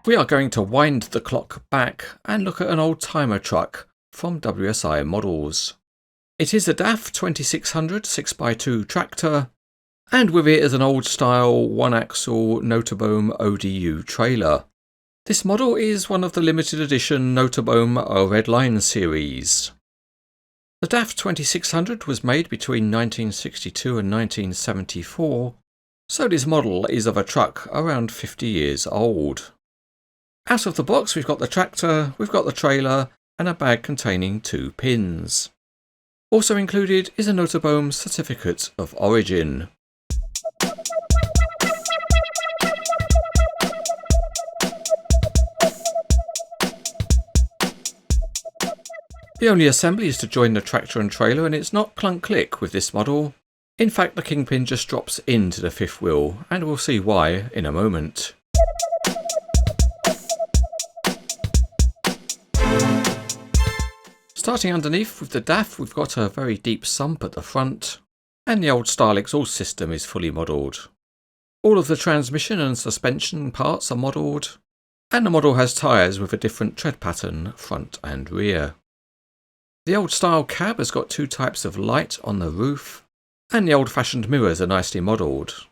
We are going to wind the clock back and look at an old timer truck from WSI models. It is a DAF 2600 6x2 tractor, and with it is an old style one-axle Nooteboom ODU trailer. This model is one of the limited edition Nooteboom Red Line series. The DAF 2600 was made between 1962 and 1974, so this model is of a truck around 50 years old. Out of the box we've got the tractor, we've got the trailer, and a bag containing 2 pins. Also included is a Nooteboom certificate of origin. The only assembly is to join the tractor and trailer, and it's not clunk-click with this model. In fact, the kingpin just drops into the 5th wheel, and we'll see why in a moment. Starting underneath with the DAF, we've got a very deep sump at the front, and the old style exhaust system is fully modelled. All of the transmission and suspension parts are modelled, and the model has tyres with a different tread pattern front and rear. The old style cab has got 2 types of light on the roof, and the old-fashioned mirrors are nicely modelled.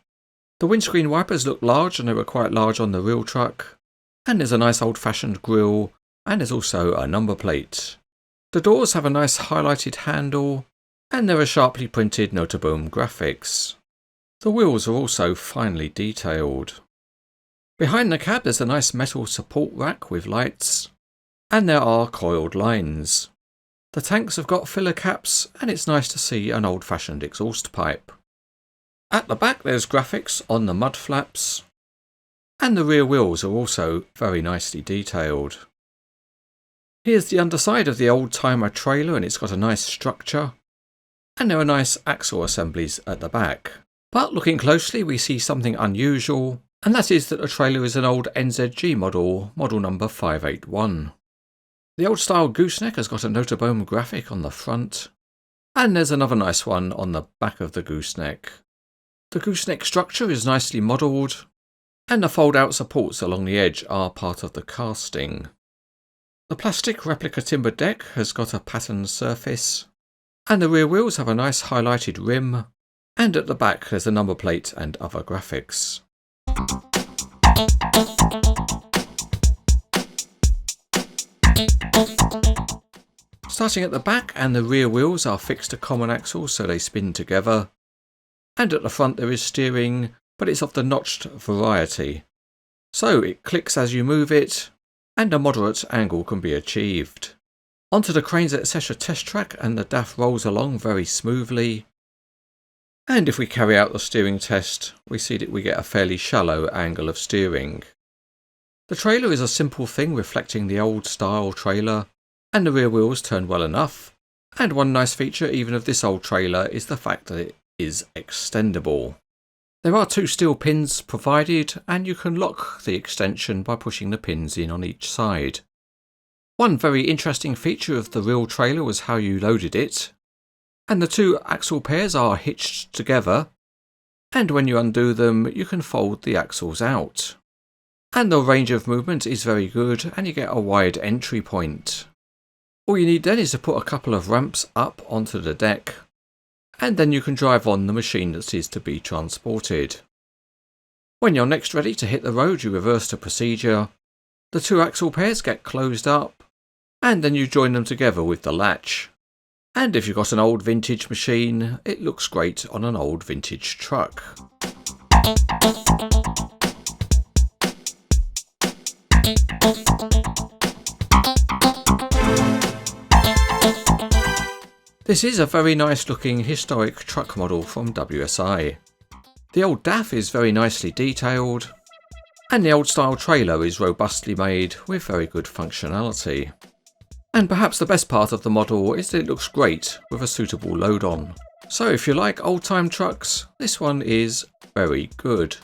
The windscreen wipers look large, and they were quite large on the real truck, and there's a nice old-fashioned grille, and there's also a number plate. The doors have a nice highlighted handle, and there are sharply printed Nooteboom graphics. The wheels are also finely detailed. Behind the cab there's a nice metal support rack with lights, and there are coiled lines. The tanks have got filler caps, and it's nice to see an old-fashioned exhaust pipe. At the back there's graphics on the mud flaps, and the rear wheels are also very nicely detailed. Here's the underside of the old timer trailer, and it's got a nice structure, and there are nice axle assemblies at the back. But looking closely we see something unusual, and that is that the trailer is an old NZG model, model number 581. The old style gooseneck has got a Nooteboom graphic on the front, and there's another nice one on the back of the gooseneck. The gooseneck structure is nicely modelled, and the fold-out supports along the edge are part of the casting. The plastic replica timber deck has got a patterned surface, and the rear wheels have a nice highlighted rim, and at the back there's a number plate and other graphics. Starting at the back, and the rear wheels are fixed to common axles so they spin together, and at the front there is steering, but it's of the notched variety, so it clicks as you move it, and a moderate angle can be achieved. Onto the cranes etc. test track, and the DAF rolls along very smoothly, and if we carry out the steering test we see that we get a fairly shallow angle of steering. The trailer is a simple thing reflecting the old style trailer, and the rear wheels turn well enough, and one nice feature even of this old trailer is the fact that it is extendable. There are 2 steel pins provided, and you can lock the extension by pushing the pins in on each side. One very interesting feature of the real trailer was how you loaded it, and the 2 axle pairs are hitched together, and when you undo them you can fold the axles out. And the range of movement is very good, and you get a wide entry point. All you need then is to put a couple of ramps up onto the deck, and then you can drive on the machine that is to be transported. When you're next ready to hit the road you reverse the procedure, the 2 axle pairs get closed up, and then you join them together with the latch. And if you've got an old vintage machine, it looks great on an old vintage truck. This is a very nice looking historic truck model from WSI. The old DAF is very nicely detailed, and the old style trailer is robustly made with very good functionality. And perhaps the best part of the model is that it looks great with a suitable load on. So if you like old time trucks, this one is very good.